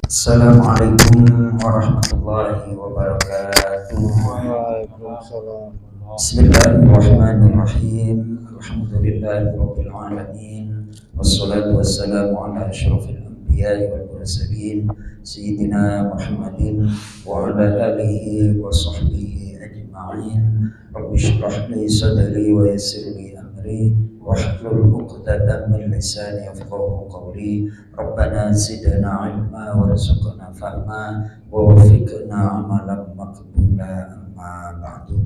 Assalamualaikum warahmatullahi wabarakatuh. Waalaikumsalam. Bismillahirrahmanirrahim. Alhamdulillahirabbil alamin. Wassalatu wassalamu ala asyrofil anbiya'i wal mursalin sayyidina Muhammadin wa ala alihi wa sahbihi ajma'in. Rabbi shrah li sadri wa yassir li amri wahlul 'uqdatam min lisani yafqahu qawli. Rabbana zidna ilma warzuqna fahma wa waffiqna amalan maqbula, amma ba'du.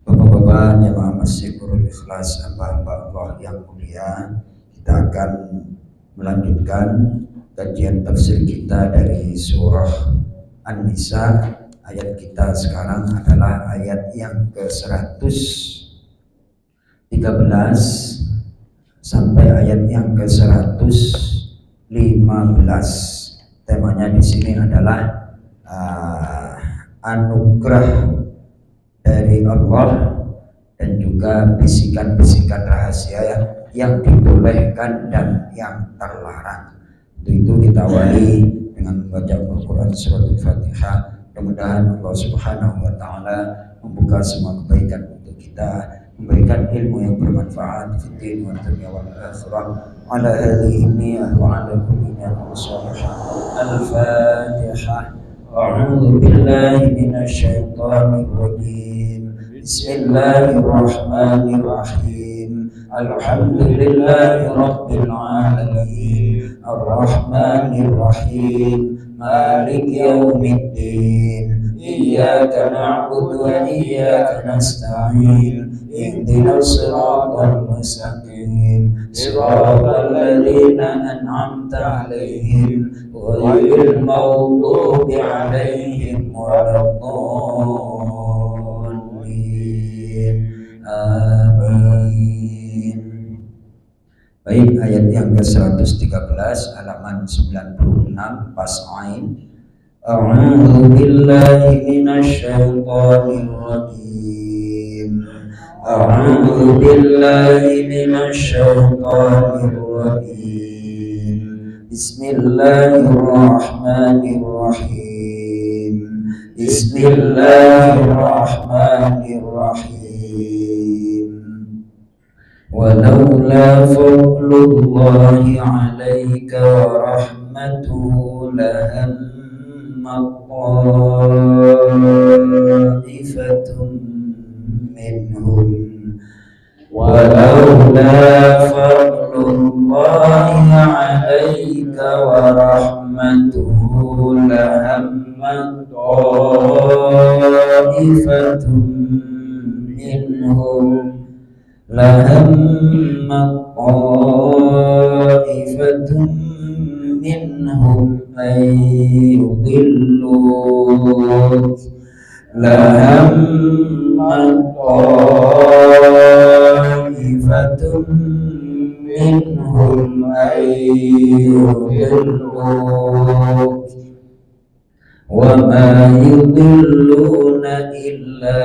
Bapak-bapak jamaah Masjid Nurul Ikhlas, hamba-hamba Allah yang mulia, kita akan melanjutkan kajian tafsir kita dari surah An-Nisa. Ayat kita sekarang adalah ayat yang ke-113 sampai ayat yang ke-115. Temanya di sini adalah anugerah dari Allah dan juga bisikan-bisikan rahasia yang dibolehkan dan yang terlarang. Untuk itu kita awali dengan membaca Al-Quran surat Al-Fatihah. Mudah-mudahan Allah Subhanahu wa Ta'ala membuka semua kebaikan untuk kita, memberikan ilmu yang bermanfaat di dunia wa dunia wal akhirah. Ala hadhihi wa ala kulli Al-Fatihah. A'udzu billahi minasy syaithanir rajim. Bismillahirrahmanirrahim. Alhamdulillahi rabbil alamin. Ar-Rahmanir Rahim. Maliki yaumiddin. Iyyaka na'budu wa iyyaka nasta'in. Ihdinas siratal mustaqim. Siratal ladzina an'amta 'alaihim ghairil maghdubi 'alaihim waladdallin. Amin. Baik, ayat yang ke-113 halaman 96 pas ain. A'udzu billahi minasy syaithanir rajim. A'udzu billahi minasy syaithanir rajim. Bismillahirrahmanirrahim. Bismillahirrahmanirrahim. Walaula fadlullahi 'alaika wa rahmatuhu lahamma ta'ifatun minhum. Walaula fadlullahi 'alaika wa rahmatuhu lahamma ta'ifatun minhum. Lahamma ta'ifatun minhum ayyudilluk. Lahamma ta'ifatun minhum ayyudilluk. Wa ma yudilluna illa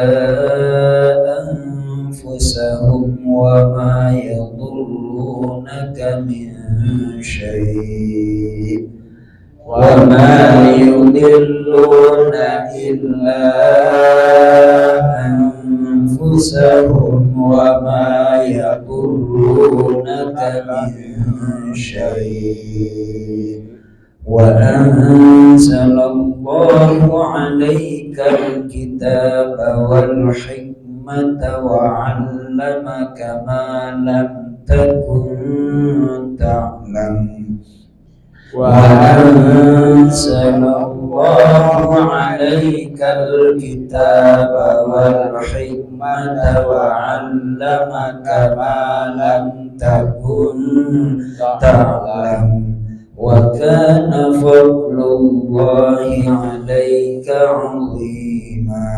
anfusahum wa ma yadurrunaka min syai'. Wa ma yudilluna illa anfusahum wa ma yadurrunaka min syai'. Wa anzalallahu 'alaikal kitaba wal hikmata wa 'allamaka ma lam takun ta'lam. Wa anzalallahu 'alaikal kitaba wal hikmata wa 'allamaka ma lam takun ta'lam. Wa kana fadlullahi 'alaika 'azima.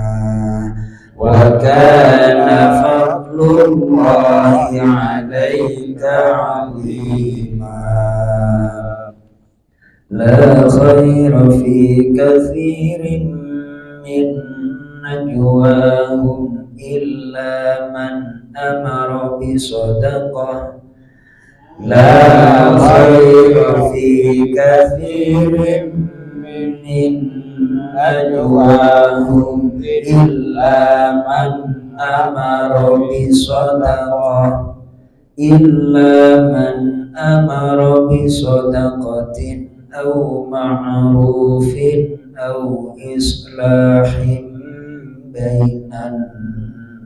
Wa kana fadlullahi 'alaika 'azima. La khaira fi katsirin min najwahum illa man amara bi sadaqah. La khayra fi kathirin من نجواهم إلا من أمر بصدقة أو معروف أو إصلاح بين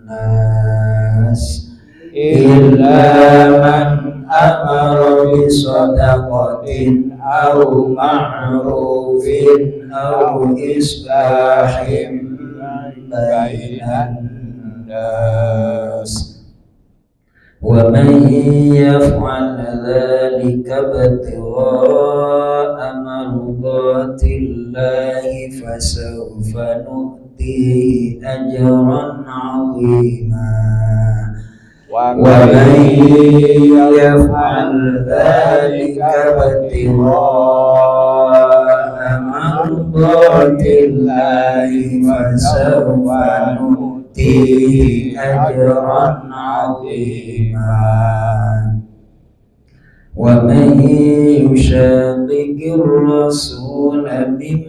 الناس إلا من أمر بصدقة أو معروف أو إصلاح بين الناس ومن يفعل ذلك ابتغاء مرضات الله فسوف نؤتيه أجرا عظيما ومن يفعل ذلك ابتغاء مرضات الله فسوف نؤتيه أجرا عظيما ومن يشاقق الرسول من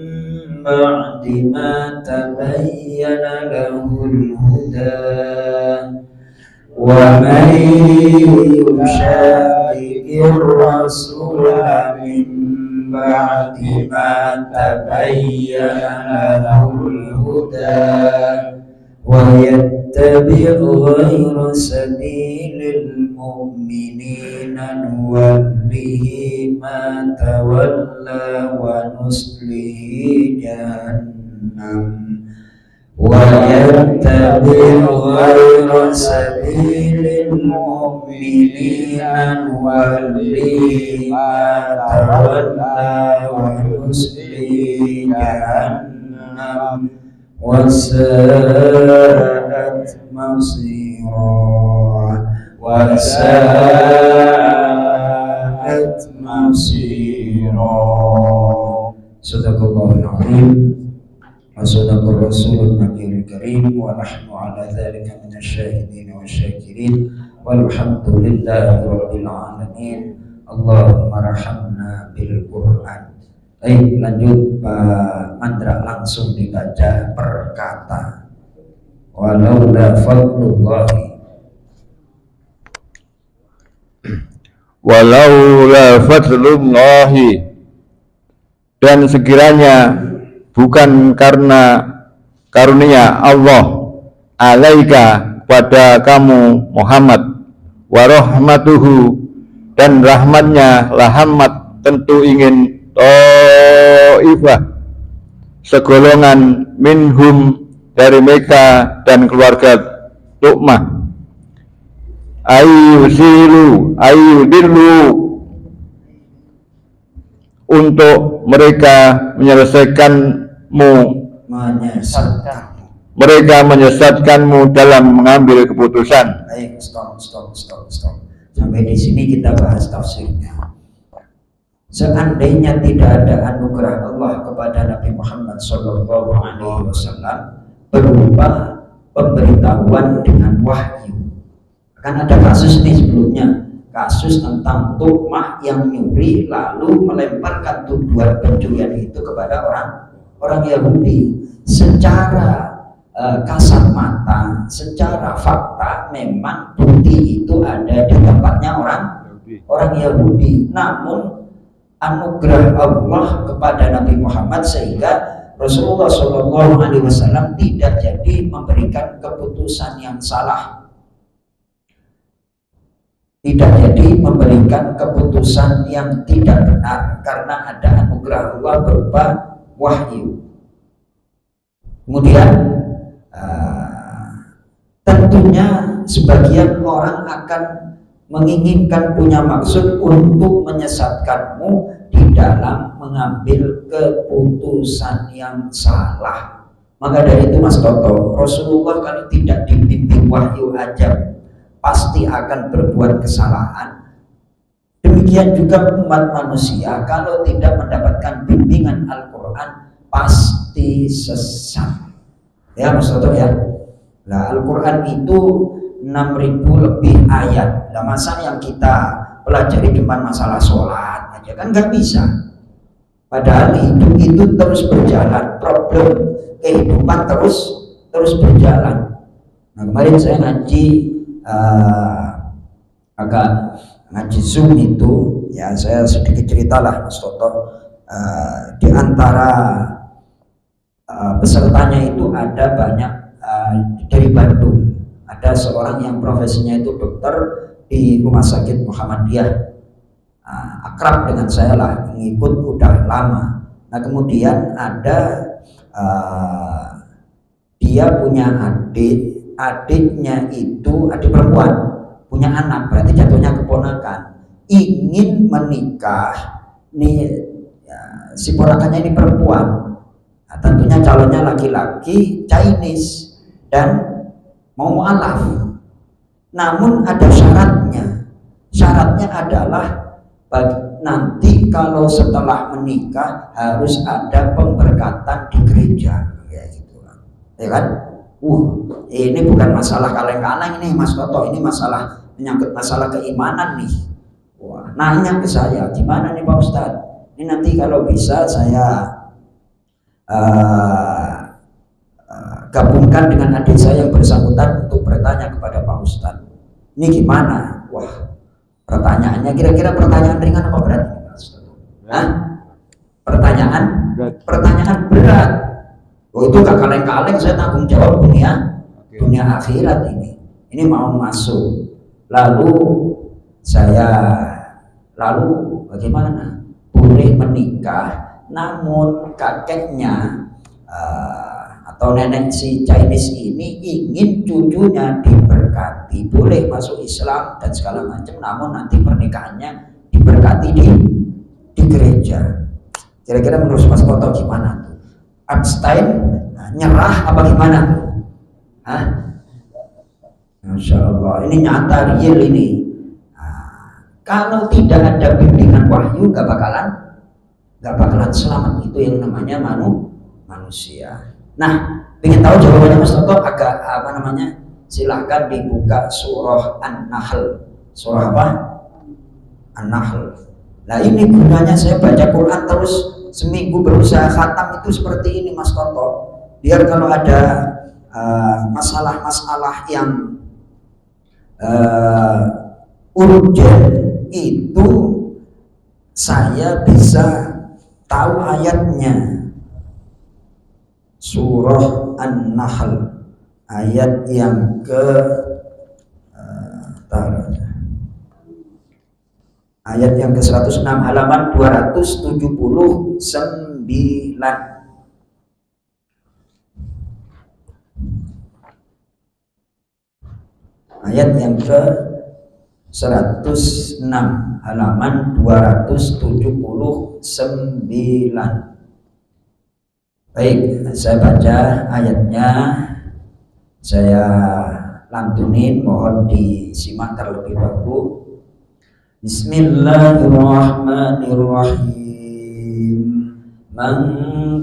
بعد ما تبين له الهدى ومن يشاقق الرسول من بعد ما تبين له الهدى ويتبع غير سبيل المؤمنين نوله ما تولى ونصله جهنم ويتبع غير سبيل المؤمنين نوله ما تولى ونصله جهنم وساءت مصيرا Sadaqallahul Azim wa sadaqar Rasulun Nabiyul Karim wa nahnu ala dzalika minasyahidin wa syakirin walhamdulillahi rabbil alamin. Allahumma rahamna bil Qur'an. Baik, lanjut Pak Mandra, langsung dibaca perkata. Walaula fadlullahi, dan sekiranya bukan karena karunia Allah alaika kepada kamu Muhammad, warahmatuhu dan rahmatnya, lahammat tentu ingin ta'ifah segolongan minhum dari mereka dan keluarga Tu'mah ayyudillu untuk mereka menyesatkanmu dalam mengambil keputusan. Baik, stop. Sampai di sini kita bahas tafsirnya. Seandainya tidak ada anugerah Allah kepada Nabi Muhammad SAW berupa pemberitahuan dengan wahyu. Kan ada kasus nih sebelumnya, kasus tentang Tu'mah yang nyuri lalu melemparkan tuduhan pencurian itu kepada orang Yahudi. Secara kasat mata, secara fakta memang bukti itu ada di tempatnya orang Yahudi. Namun anugerah Allah kepada Nabi Muhammad sehingga Rasulullah SAW tidak jadi memberikan keputusan yang salah, tidak jadi memberikan keputusan yang tidak benar karena ada anugerah Allah berupa wahyu. Kemudian tentunya sebagian orang akan menginginkan, punya maksud untuk menyesatkanmu di dalam mengambil keputusan yang salah. Maka dari itu Mas Toto, Rasulullah kalau tidak dibimbing wahyu aja pasti akan berbuat kesalahan. Demikian juga umat manusia kalau tidak mendapatkan bimbingan Al-Quran pasti sesat. Ya Mas Toto ya. Nah, Al-Quran itu 6.000 lebih ayat. Nah, masa yang kita pelajari cuma masalah sholat aja kan nggak bisa. Padahal hidup itu terus berjalan, problem kehidupan terus berjalan. Nah kemarin saya agak ngaji Zoom itu, ya saya sedikit ceritalah Mas Toto. Di antara pesertanya itu ada banyak dari Bandung. Ada seorang yang profesinya itu dokter di Rumah Sakit Muhammadiyah. Akrab dengan saya lah, ngikut udah lama. Nah kemudian ada dia punya adiknya itu adik perempuan, punya anak, berarti jatuhnya keponakan, ingin menikah nih ya, si ponakannya ini perempuan. Nah, tentunya calonnya laki-laki Chinese dan mau mualaf. Namun ada syaratnya adalah nanti kalau setelah menikah harus ada pemberkatan di gereja, kayak gitu, ya kan? Ini bukan masalah kaleng-kaleng ini Mas Toto, ini masalah menyangkut masalah keimanan nih. Wah, nanya ke saya, gimana nih Pak Ustadz? Ini nanti kalau bisa saya gabungkan dengan adik saya yang bersangkutan untuk bertanya kepada Pak Ustadz. Ini gimana? Wah. Pertanyaannya kira-kira pertanyaan ringan apa berat? Hah? Pertanyaan berat. Oh itu gak kaleng-kaleng, saya tanggung jawab dunia akhirat ini. Ini mau masuk. Lalu bagaimana? Boleh menikah, namun kakeknya atau nenek si Chinese ini ingin cucunya diberkati, boleh masuk Islam dan segala macam, namun nanti pernikahannya diberkati di gereja. Kira-kira menurut Mas Toto gimana tuh? Abstain, nyerah apa gimana tuh? Hah? Masya Allah, ini nyata real ini. Kalau tidak ada bimbingan wahyu nggak bakalan selamat, itu yang namanya manusia. Nah, ingin tahu jawabannya Mas Toto agak silahkan dibuka surah An-Nahl. Surah apa? An-Nahl. Nah ini gunanya saya baca Quran terus seminggu berusaha khatam itu seperti ini Mas Toto. Biar kalau ada masalah-masalah yang urgen itu saya bisa tahu ayatnya. Surah An-Nahl ayat yang ke-106 halaman 279. Ayat yang ke-106 halaman 279. Baik, saya baca ayatnya, saya lantunin, mohon disimak terlebih dahulu. Bismillahirrahmanirrahim. Man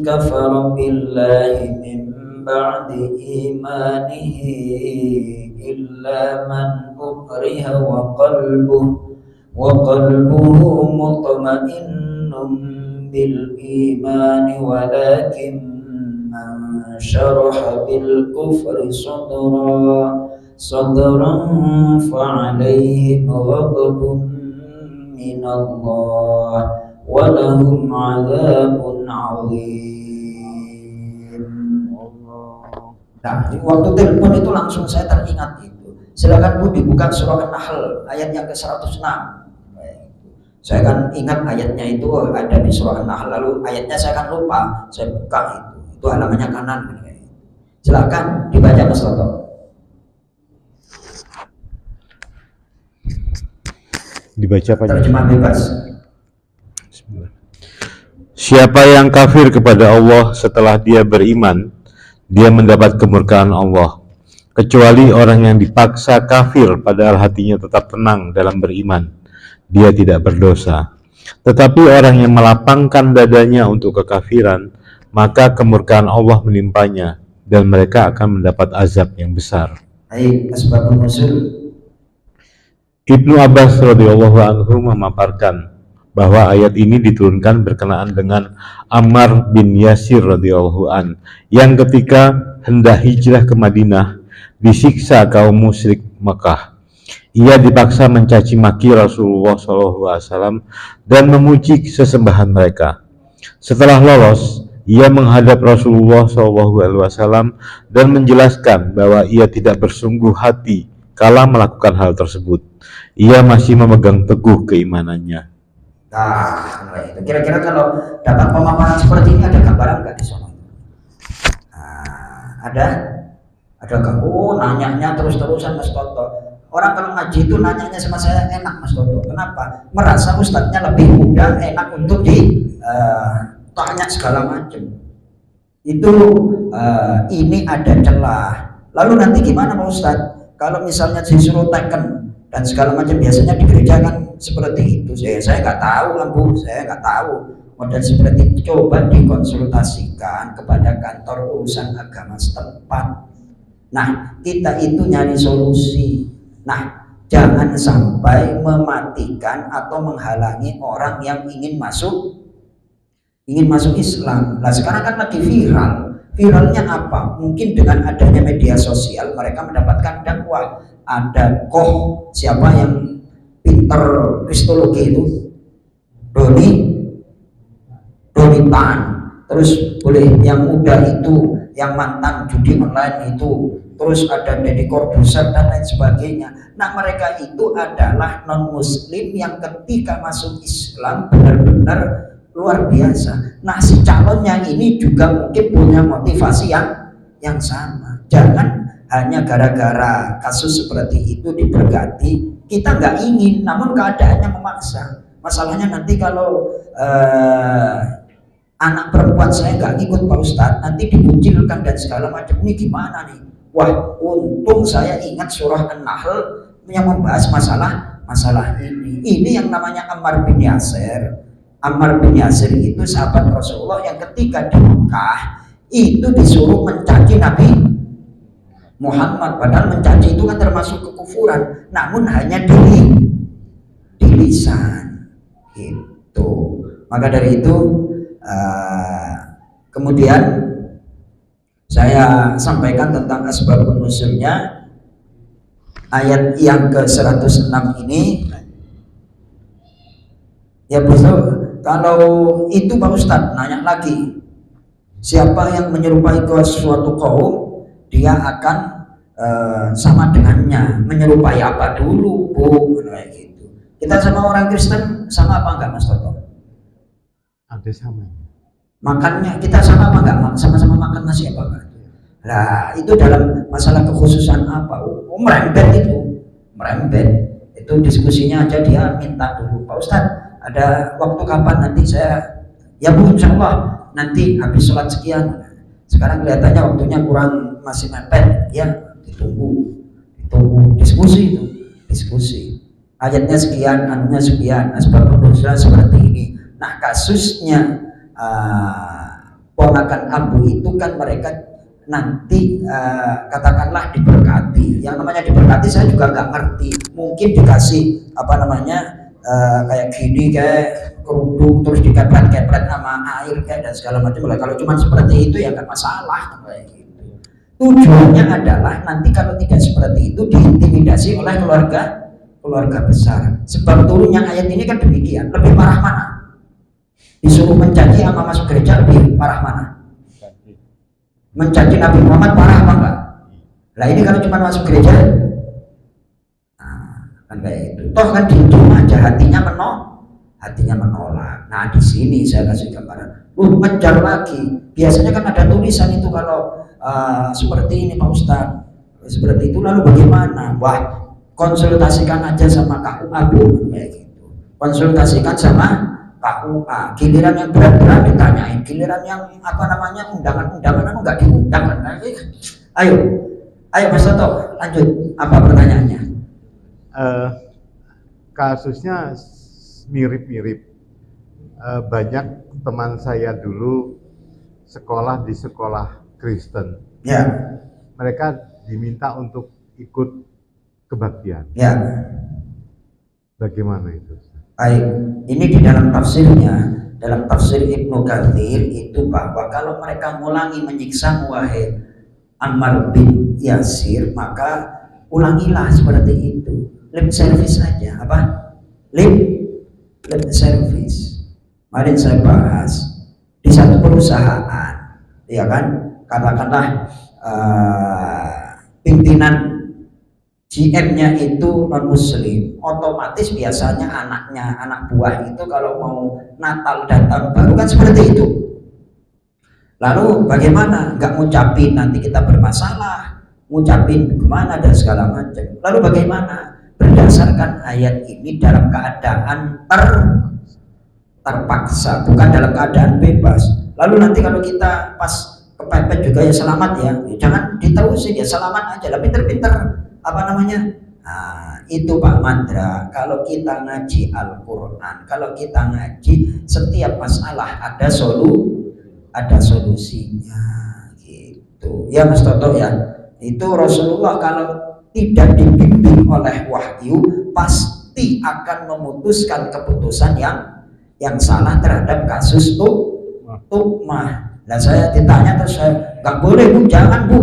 kafara billahi min ba'di imanihi illa man ukriha wa qalbuhu mutma'innun bil imani walakin man syaraha bil kufri sadran fa'alaihim ghadabun minallah wa lahum 'adzabun 'adzim. Nah, waktu telepon itu langsung saya teringat itu. Silakan Bu dibuka surah An-Nahl ayat yang ke-106. Saya kan ingat ayatnya itu ada di surah An-Nahl, lalu ayatnya saya kan lupa, saya buka itu halamannya kanan. Silakan dibaca Mas Toto. Dibaca apa? Terjemah bebas. Siapa yang kafir kepada Allah setelah dia beriman, dia mendapat kemurkaan Allah. Kecuali orang yang dipaksa kafir padahal hatinya tetap tenang dalam beriman, dia tidak berdosa. Tetapi orang yang melapangkan dadanya untuk kekafiran, maka kemurkaan Allah menimpanya dan mereka akan mendapat azab yang besar. Baik, asbabun nuzul. Ibnu Abbas radhiyallahu anhu memaparkan bahwa ayat ini diturunkan berkenaan dengan Ammar bin Yasir radhiyallahu an yang ketika hendak hijrah ke Madinah disiksa kaum musyrik Makkah. Ia dipaksa mencaci maki Rasulullah SAW dan memuji sesembahan mereka. Setelah lolos, ia menghadap Rasulullah SAW dan menjelaskan bahwa ia tidak bersungguh hati kala melakukan hal tersebut. Ia masih memegang teguh keimanannya. Nah, itu kira-kira kalau dapat pemaparan seperti ini ada gambaran nggak di sana? Nah, ada gak? Oh, nanyanya terus-terusan Mas Toto. Orang kalau ngaji itu nanyanya sama saya enak Mas Toto. Kenapa? Merasa ustadznya lebih mudah, enak untuk tanya segala macam. Itu ini ada celah. Lalu nanti gimana Pak Ustadz? Kalau misalnya disuruh teken dan segala macam, biasanya di gereja kan seperti itu. Saya nggak tahu kan Bu, saya nggak tahu model seperti itu. Coba dikonsultasikan kepada kantor urusan agama setempat. Nah, kita itu nyari solusi. Nah, jangan sampai mematikan atau menghalangi orang yang ingin masuk Islam. Nah, sekarang kan lagi viral. Viralnya apa? Mungkin dengan adanya media sosial mereka mendapatkan dakwah. Ada siapa yang pinter kristologi itu? Doni Tan. Terus boleh yang muda itu, yang mantan judi online itu, terus ada Deddy Corbuzier dan lain sebagainya. Nah, mereka itu adalah non muslim yang ketika masuk Islam benar-benar luar biasa. Nah, si calonnya ini juga mungkin punya motivasi yang sama. Jangan hanya gara-gara kasus seperti itu diberkati, kita nggak ingin, namun keadaannya memaksa. Masalahnya nanti kalau anak perempuan saya nggak ikut Pak Ustadz, nanti dikucilkan dan segala macam, ini gimana nih? Wah, untung saya ingat surah An-Nahl yang membahas masalah ini. Ini yang namanya Ammar bin Yasir. Ammar bin Yasir itu sahabat Rasulullah yang ketika di Mekah itu disuruh mencaci Nabi Muhammad, padahal mencaci itu kan termasuk kekufuran, namun hanya di lisan gitu. Maka dari itu kemudian saya sampaikan tentang asbabun nuzulnya ayat yang ke-106 ini. Ya betul. Kalau itu Pak Ustadz nanya lagi, siapa yang menyerupai ke suatu kaum, dia akan sama dengannya. Menyerupai apa dulu Bu? Kayak gitu. Kita sama orang Kristen sama apa enggak Mas Toto? Ada sama. Makannya kita sama apa enggak? Sama-sama makan nasi apa enggak? Nah, itu dalam masalah kekhususan apa? Merembet itu diskusinya aja dia minta dulu, Pak Ustadz ada waktu kapan nanti saya, ya Bu insya Allah nanti habis sholat sekian. Sekarang kelihatannya waktunya kurang, masih mepet, ya ditunggu diskusi ayatnya sekian, anunya sekian, asbab nuzul seperti ini. Nah, kasusnya ponakan Abu itu kan mereka nanti katakanlah diberkati. Yang namanya diberkati saya juga nggak ngerti, mungkin dikasih apa namanya kayak gini, kayak kerudung, terus dikepret-kepret sama air kayak dan segala macam. Kalau cuma seperti itu ya nggak masalah kayak gitu. Tujuannya adalah nanti kalau tidak seperti itu diintimidasi oleh keluarga besar. Sebab turunnya ayat ini kan demikian. Lebih parah mana? Disuruh mencaci sama masuk gereja lebih parah mana? Mencaci Nabi Muhammad parah apa enggak? Lah ini kalau cuma masuk gereja, kan kayak itu. Toh kan dicium aja hatinya menolak. Nah, di sini saya kasih gambaran. Ngejar lagi. Biasanya kan ada tulisan itu kalau seperti ini Pak Ustadz, seperti itu, lalu bagaimana? Wah, konsultasikan aja sama KUA Bu, kayak gitu. Konsultasikan sama KUA. Giliran yang berat-berat ditanyain, giliran yang apa namanya undangan-undangan enggak diundang. Nah, ayo Mas Toto, lanjut apa pertanyaannya? Kasusnya mirip-mirip. Banyak teman saya dulu sekolah di sekolah Kristen. Ya. Mereka diminta untuk ikut kebaktian. Ya. Bagaimana itu? Baik, ini di dalam tafsirnya, dalam tafsir Ibnu Katsir itu bahwa kalau mereka mengulangi menyiksa wahai Ammar bin Yasir, maka ulangilah seperti itu. Lip service saja, apa? Lip service. Kemarin saya bahas di satu perusahaan, ya kan? Katakanlah pimpinan GM-nya itu non muslim, otomatis biasanya anak buah itu kalau mau Natal dan tahun baru kan seperti itu. Lalu bagaimana? Nggak ngucapin, nanti kita bermasalah, ngucapin gimana dan segala macam. Lalu bagaimana? Berdasarkan ayat ini dalam keadaan terpaksa, bukan dalam keadaan bebas. Lalu nanti kalau kita pas kepepet juga ya selamat ya, jangan diterusin ya, selamat aja lah, pinter-pinter apa namanya. Nah, itu Pak Mandra, kalau kita ngaji Al-Quran, kalau kita ngaji setiap masalah ada solusinya gitu ya Mas Toto ya. Itu Rasulullah kalau tidak dibimbing oleh wahyu pasti akan memutuskan keputusan yang salah terhadap kasus tukmah. Nah saya ditanya terus saya, nggak boleh Bu, jangan Bu,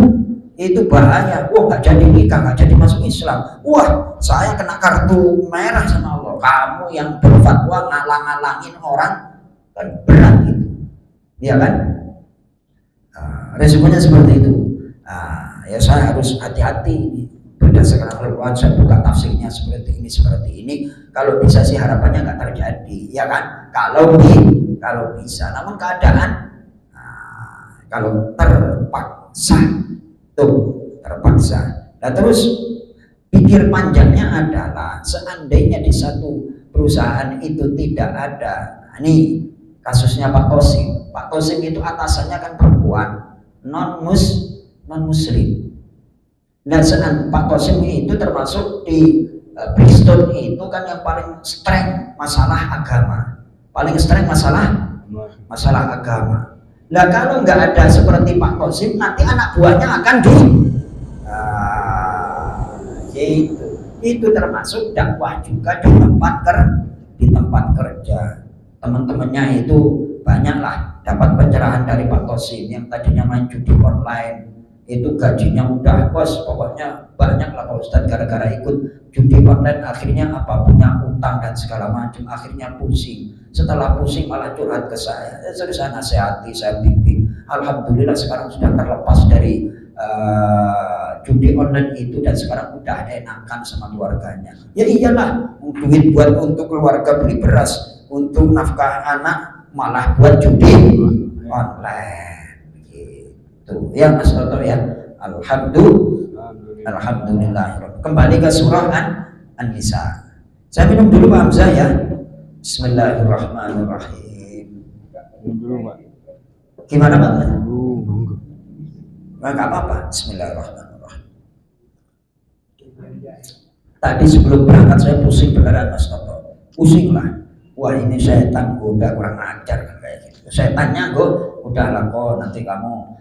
itu bahaya. Wah, nggak jadi nikah, nggak jadi masuk Islam. Wah, saya kena kartu merah sama Allah. Kamu yang berfatwa ngalang-ngalangin orang, kan berat itu, ya kan? Resikonya seperti itu. Ya saya harus hati-hati berdasarkan Al-Quran. Saya buka tafsirnya seperti ini. Kalau bisa sih harapannya nggak terjadi, ya kan? Kalau bisa. Namun keadaan kalau terpaksa. Nah terus pikir panjangnya adalah seandainya di satu perusahaan itu tidak ada, ini kasusnya Pak Tosim. Pak Tosim itu atasannya kan perempuan non muslim. Dan Pak Tosim itu termasuk di Bristol itu kan yang paling streng masalah agama, masalah agama. Nah kalau nggak ada seperti Pak Tosim, nanti anak buahnya akan itu termasuk dakwah juga di tempat kerja. Teman-temannya itu banyaklah dapat pencerahan dari Pak Tosim yang tadinya main judi online, itu gajinya udah bos, pokoknya banyak lah Pak Ustadz, gara-gara ikut judi online akhirnya punya utang dan segala macam, akhirnya pusing. Setelah pusing malah curhat ke saya. Saya nasihati, saya bimbing. Alhamdulillah sekarang sudah terlepas dari judi online itu dan sekarang udah enakan sama keluarganya. Ya iyalah, duit buat untuk keluarga beli beras, untuk nafkah anak malah buat judi online. Gitu. Ya Mas Toto ya. Alhamdulillah. Kembali ke surah An-Nisa. Saya minum dulu Pak Hamzah ya. Bismillahirrahmanirrahim. Gimana Pak? Nggak apa-apa. Bismillahirrahmanirrahim. Tadi sebelum berangkat saya pusing beneran Mas Toto. Pusing lah. Wah ini setan udah kurang ajar kan kayak gitu. Setannya udahlah kok nanti kamu.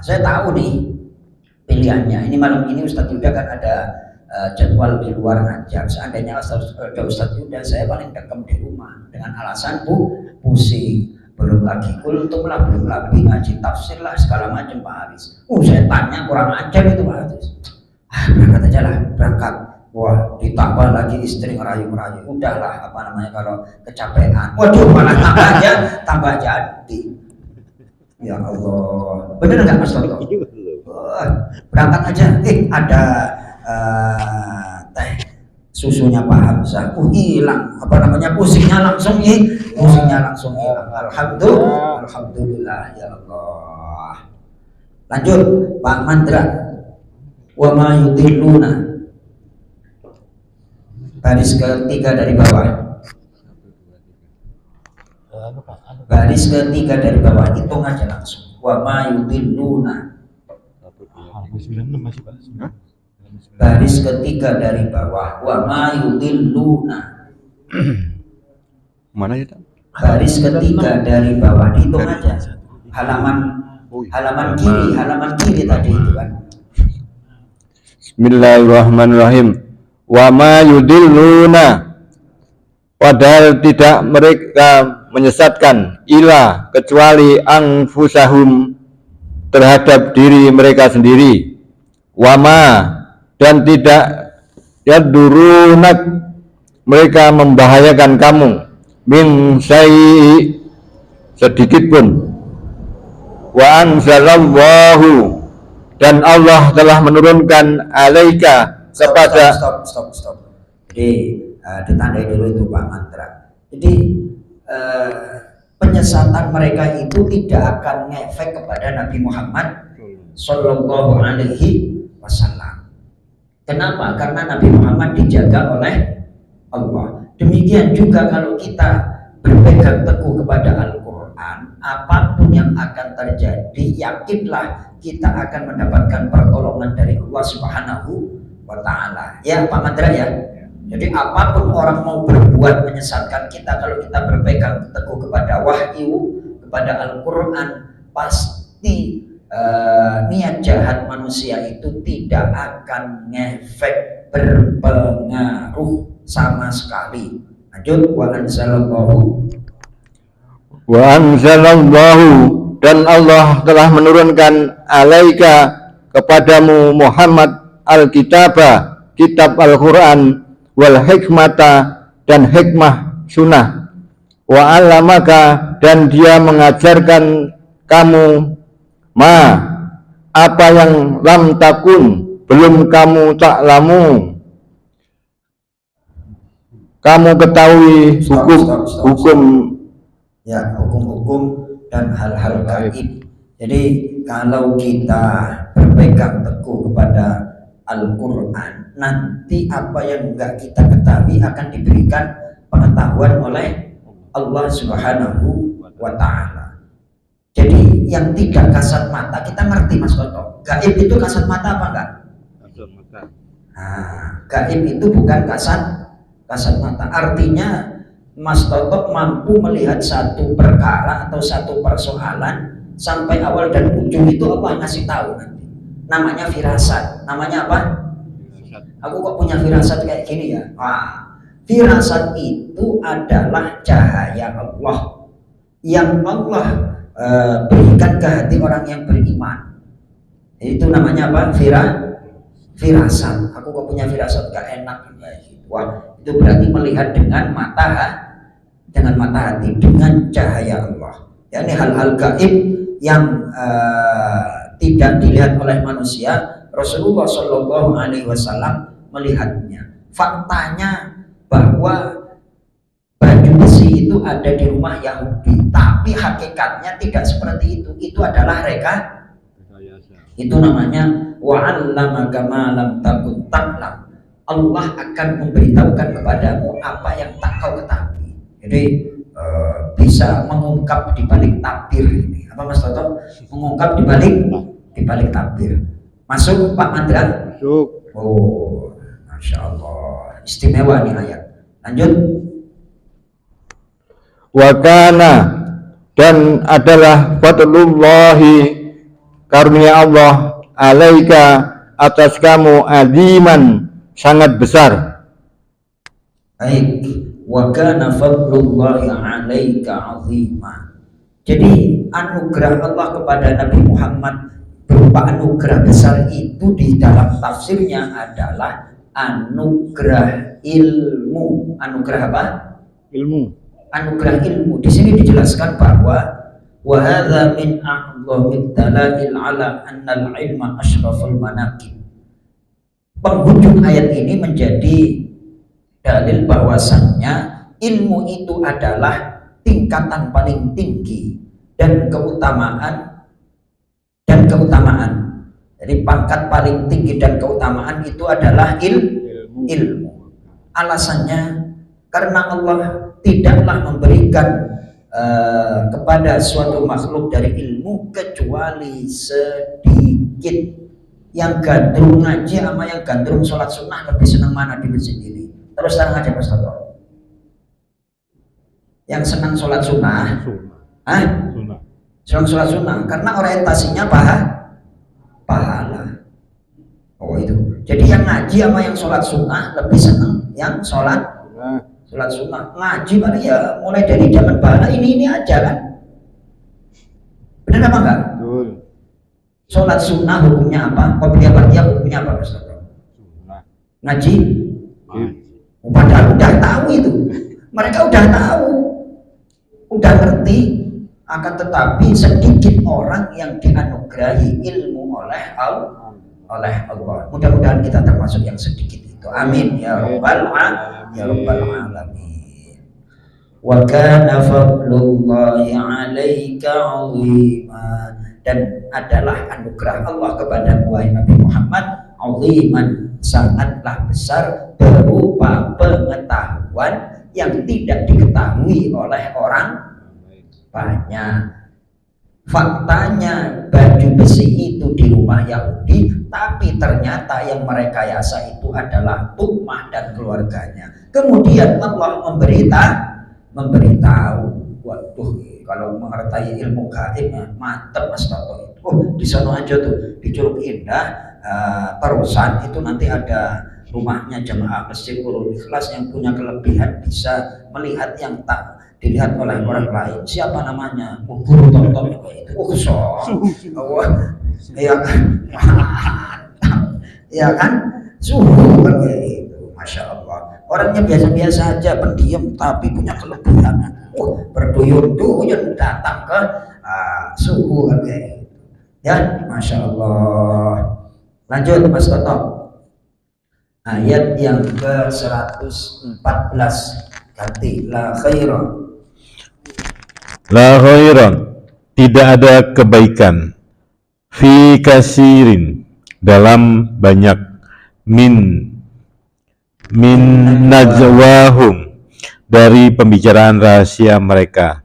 Saya tahu nih pilihannya. Ini malam ini Ustadz Yuda kan ada jadwal di luar ngajar. Seandainya ada Ustadz Yuda, saya paling dekem di rumah dengan alasan pusing, belum lagi kultum lah, belum lagi ngaji tafsir lah, segala macam Pak Haris. Saya tanya kurang ajar itu Pak Haris. Berangkat aja lah, berangkat. Wah, ditambah lagi istri ngerayu-ngerayu. Udahlah, kalau kecapean. Waduh, malah tambah jadi. Ya Allah, bener nggak Mas Toto? Berangkat aja. Ada teh susunya Pak Hamzah, hilang pusingnya langsung hilang. Alhamdulillah ya Allah. Lanjut Pak Mandra. Wa ma yudilluna, baris ketiga dari bawah, hitung aja langsung. Wa ma yudilluna, baris ketiga dari bawah. Wa ma yudilluna, mana ya? Baris ketiga dari bawah, dihitung aja. Halaman kiri tadi itu kan. Bismillahirrahmanirrahim. Wa ma yudilluna, padahal tidak mereka menyesatkan ila kecuali anfusahum terhadap diri mereka sendiri, wama dan tidak yadurunak mereka membahayakan kamu min syai' sedikit pun. Wa anzalallahu dan Allah telah menurunkan alaika kepada Stop. Jadi ditandai dulu itu Pak Mantra. Jadi penyesatan mereka itu tidak akan ngefek kepada Nabi Muhammad Sallallahu Alaihi Wasallam. Kenapa? Karena Nabi Muhammad dijaga oleh Allah. Demikian juga kalau kita berpegang teguh kepada Al-Quran, apapun yang akan terjadi, yakinlah kita akan mendapatkan pertolongan dari Allah Subhanahu wa Ta'ala. Ya Pak Mandra ya. Jadi apapun orang mau berbuat menyesatkan kita, kalau kita berpegang teguh kepada wahyu, kepada Al-Quran, pasti niat jahat manusia itu tidak akan ngefek, berpengaruh sama sekali. Lanjut. Wa anzalallahu dan Allah telah menurunkan alaika kepadamu Muhammad al-kitaba, kitab Al-Quran, wal hikmata dan hikmah sunnah, wa alamaka dan dia mengajarkan kamu ma apa yang lam takun belum kamu taklamu, kamu ketahui hukum ya, hukum-hukum dan hal-hal gaib. Jadi kalau kita berpegang teguh kepada Al-Quran, nanti apa yang enggak kita ketahui akan diberikan pengetahuan oleh Allah Subhanahu wa Ta'ala. Jadi yang tidak kasat mata kita ngerti Mas Toto. Gaib itu kasat mata apa enggak? Kasat mata. Nah, gaib itu bukan kasat mata. Artinya Mas Toto mampu melihat satu perkara atau satu persoalan sampai awal dan ujung itu Allah ngasih tahu nanti. Namanya firasat. Namanya apa? Aku kok punya firasat kayak gini ya? Wah, firasat itu adalah cahaya Allah yang Allah berikan ke hati orang yang beriman. Itu namanya apa? Firasat. Aku kok punya firasat gak enak kayak gitu. Wah, itu berarti melihat dengan mata hati, dengan cahaya Allah. Ya, ini hal-hal gaib yang tidak dilihat oleh manusia. Rasulullah Shallallahu Alaihi Wasallam melihatnya. Faktanya bahwa baju besi itu ada di rumah Yahudi, tapi hakikatnya tidak seperti itu. Itu adalah itu namanya wa'allamaka ma lam takun ta'lam. Allah akan memberitahukan kepadamu apa yang tak kau ketahui. Jadi bisa mengungkap di balik takbir ini. Apa Mas Toto? Mengungkap di balik takbir. Masuk Pak Mandra? Masuk. Oh, Masya Allah, istimewa nih ayat. Lanjut. Wakana dan adalah fadlullahi karunia Allah alaika atas kamu aziman sangat besar. Baik, wakana fadlullahi alaika azima. Jadi anugerah Allah kepada Nabi Muhammad berupa anugerah besar itu di dalam tafsirnya adalah anugerah ilmu. Anugerah apa? Ilmu. Anugerah ilmu. Di sini dijelaskan bahwa wa hadza min a'dhamid dalail ala anna al-ilma asyraful manaqib. Penghujung ayat ini menjadi dalil bahwasannya ilmu itu adalah tingkatan paling tinggi dan keutamaan. Jadi pangkat paling tinggi dan keutamaan itu adalah ilmu. Alasannya karena Allah tidaklah memberikan kepada suatu makhluk dari ilmu kecuali sedikit. Yang gandrung ngaji sama yang gandrung sholat sunnah lebih senang mana di masjid ini? Terus terang aja Mas Toto. Yang senang sholat sunnah, senang sholat sunnah karena orientasinya pahala. Oh itu. Jadi yang ngaji sama yang sholat sunnah lebih senang yang sholat sholat sunnah, ngaji mana ya mulai dari zaman bala ini aja kan. Benar apa enggak? Betul. Sholat sunnah hukumnya apa? Qobliyah ba'diyah hukumnya apa Ustaz? Ngaji? Padahal udah tahu itu. Mereka udah tahu, udah ngerti. Akan tetapi sedikit orang yang dianugerahi ilmu oleh Allah. Mudah-mudahan kita termasuk yang sedikit itu. Amin ya rabbal alamin. Wa kana fadlullahi 'alaika 'azima, dan adalah anugerah Allah kepada Nabi Muhammad 'aziman, sangatlah besar, berupa pengetahuan yang tidak diketahui oleh orang banyak. Faktanya baju besi itu di rumah Yahudi, tapi ternyata yang mereka yasa itu adalah Tu'mah dan keluarganya. Kemudian Allah memberitahu, waduh, kalau mengerti ilmu gaib mantap Mas Toto itu. Oh, di sana aja tuh di Curug Indah terusan itu nanti ada rumahnya jemaah Masjid Nurul Ikhlas yang punya kelebihan bisa melihat yang tak dilihat oleh orang lain. Siapa namanya? Guru Tonton itu. Ya kan? Ya kan? Suhu kan itu. Masya Allah. Orangnya biasa-biasa aja, pendiam tapi punya kelebihan. Berduyun-duyun datang ke suhu kan gitu. Ya, Masya Allah. Lanjut Mas Toto. Ayat yang ke 114 ganti la khairan. La khairan, tidak ada kebaikan, fi kasirin, dalam banyak, min najwahum, dari pembicaraan rahasia mereka,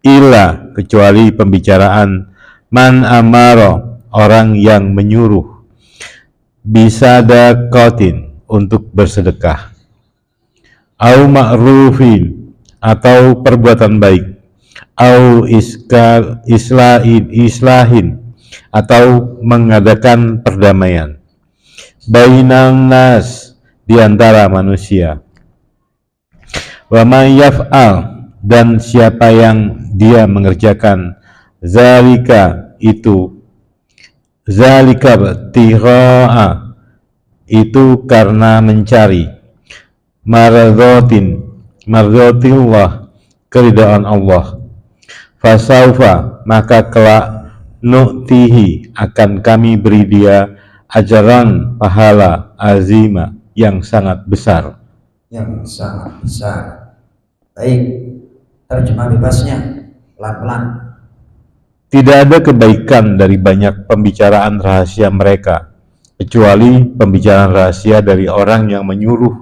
ila, kecuali pembicaraan man amaro, orang yang menyuruh, bisadaqatin, untuk bersedekah, au ma'rufin, atau perbuatan baik, au islahin, atau mengadakan perdamaian, bainan nas, di antara manusia, wa may yaf'al, dan siapa yang dia mengerjakan zalika btigha'a, itu karena mencari mardotillah, keridhaan Allah, fasaufa, maka kelak, nu'tihi, akan kami beri dia ajaran pahala azima, yang sangat besar. Baik, terjemah bebasnya pelan-pelan. Tidak ada kebaikan dari banyak pembicaraan rahasia mereka, kecuali pembicaraan rahasia dari orang yang menyuruh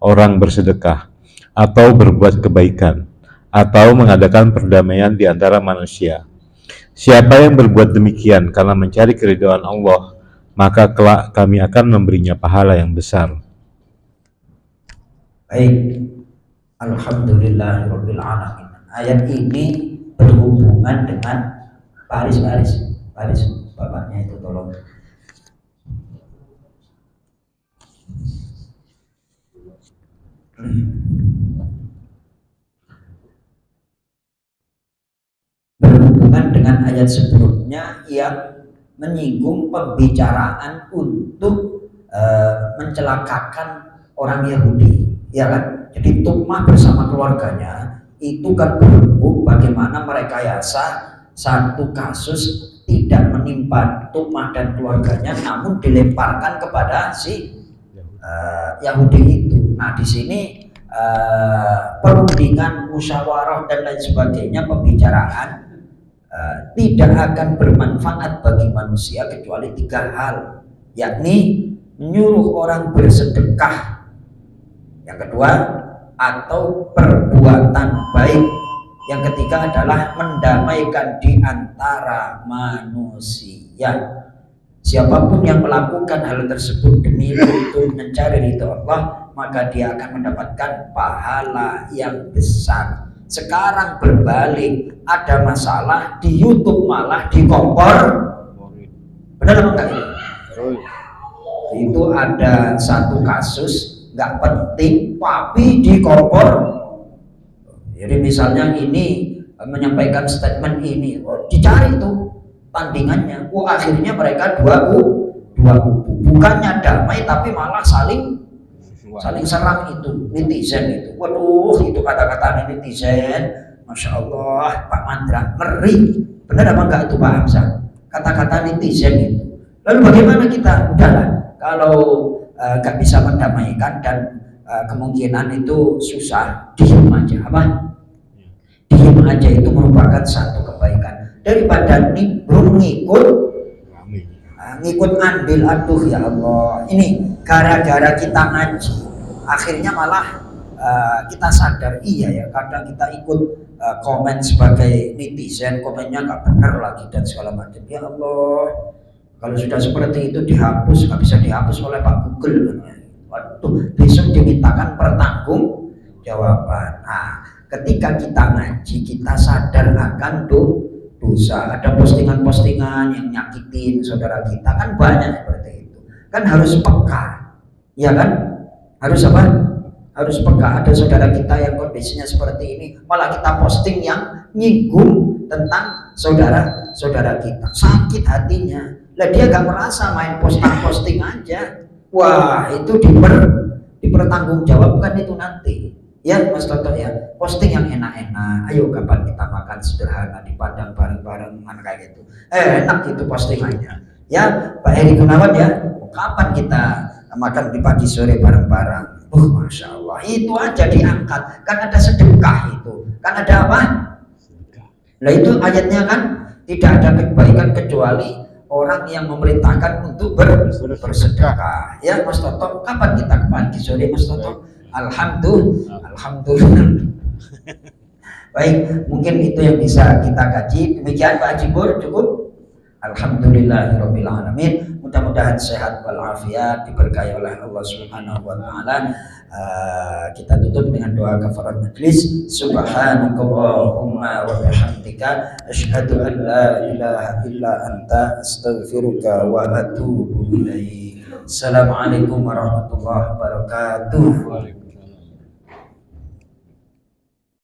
orang bersedekah atau berbuat kebaikan, atau mengadakan perdamaian di antara manusia. Siapa yang berbuat demikian karena mencari keridhaan Allah, maka kelak kami akan memberinya pahala yang besar. Baik, alhamdulillahirabbil alamin. Ayat ini berhubungan dengan Paris, bapaknya itu tolong. Berhubungan dengan ayat sebelumnya yang menyinggung pembicaraan untuk mencelakakan orang Yahudi, ya kan? Jadi Tu'mah bersama keluarganya itu kan berhubung bagaimana merekayasa satu kasus tidak menimpa Tu'mah dan keluarganya, namun dilemparkan kepada si Yahudi itu. Nah, di sini perundingan, musyawarah dan lain sebagainya, pembicaraan tidak akan bermanfaat bagi manusia kecuali 3 hal, yakni menyuruh orang bersedekah, yang kedua, atau perbuatan baik, yang ketiga adalah mendamaikan di antara manusia. Siapapun yang melakukan hal tersebut demi untuk mencari ridho Allah, maka dia akan mendapatkan pahala yang besar. Sekarang berbalik, ada masalah di YouTube malah dikompor. Benar apa enggak ini? Itu ada satu kasus nggak penting tapi di kompor. Jadi misalnya ini menyampaikan statement ini, dicari tuh tandingannya. Akhirnya mereka dua kubu, bukannya damai tapi malah saling serang itu netizen itu. Waduh, itu kata-kata netizen, masya Allah, Pak Mandra ngeri. Benar apa enggak itu Pak Hamzah? Kata-kata netizen itu. Lalu bagaimana kita? Udahlah, kalau nggak bisa mendamaikan dan kemungkinan itu susah, diem aja. Apa? Diem aja itu merupakan satu kebaikan daripada nimbrung ngikut andil. Aduh ya Allah, ini gara-gara kita ngaji akhirnya malah kita sadar, iya ya, kadang kita ikut komen sebagai netizen, komennya nggak benar lagi dan segala macam. Ya Allah, kalau sudah seperti itu dihapus, nggak bisa dihapus oleh Pak Google. Waduh, besok dimintakan pertanggung jawaban. Nah, ketika kita ngaji, kita sadar akan dosa. Ada postingan-postingan yang nyakitin saudara kita, kan banyak seperti itu. Kan harus peka, ya kan? Harus apa? Harus peka. Ada saudara kita yang kondisinya seperti ini, malah kita posting yang nyinggung tentang saudara kita. Sakit hatinya. Lah dia gak merasa main posting aja. Wah, itu dipertanggungjawabkan itu nanti. Ya Mas Toto ya, posting yang enak-enak. Ayo kapan kita makan sederhana di Padang bareng-bareng, mana kayak gitu. Enak itu postingannya. Ya Pak Heri Gunawan ya, kapan kita makan di pagi sore bareng-bareng. Masya Allah, itu aja diangkat. Kan ada sedekah itu, kan ada apa? Nah itu ayatnya kan, tidak ada kebaikan kecuali orang yang memerintahkan untuk bersedekah. Ya Mas Toto, kapan kita ke pagi sore Mas Toto? Alhamdulillah. Baik, mungkin itu yang bisa kita kaji. Demikian Pak Haji Pur, cukup. Alhamdulillahirabbil alamin. Mudah-mudahan sehat walafiat, diberkahi oleh Allah Subhanahu wa taala. Kita tutup dengan doa kafarat majlis. Subhanakallahumma wa bihamdika asyhadu an la ilaha illa anta astaghfiruka wa atubu ilaik. Assalamualaikum warahmatullahi wabarakatuh.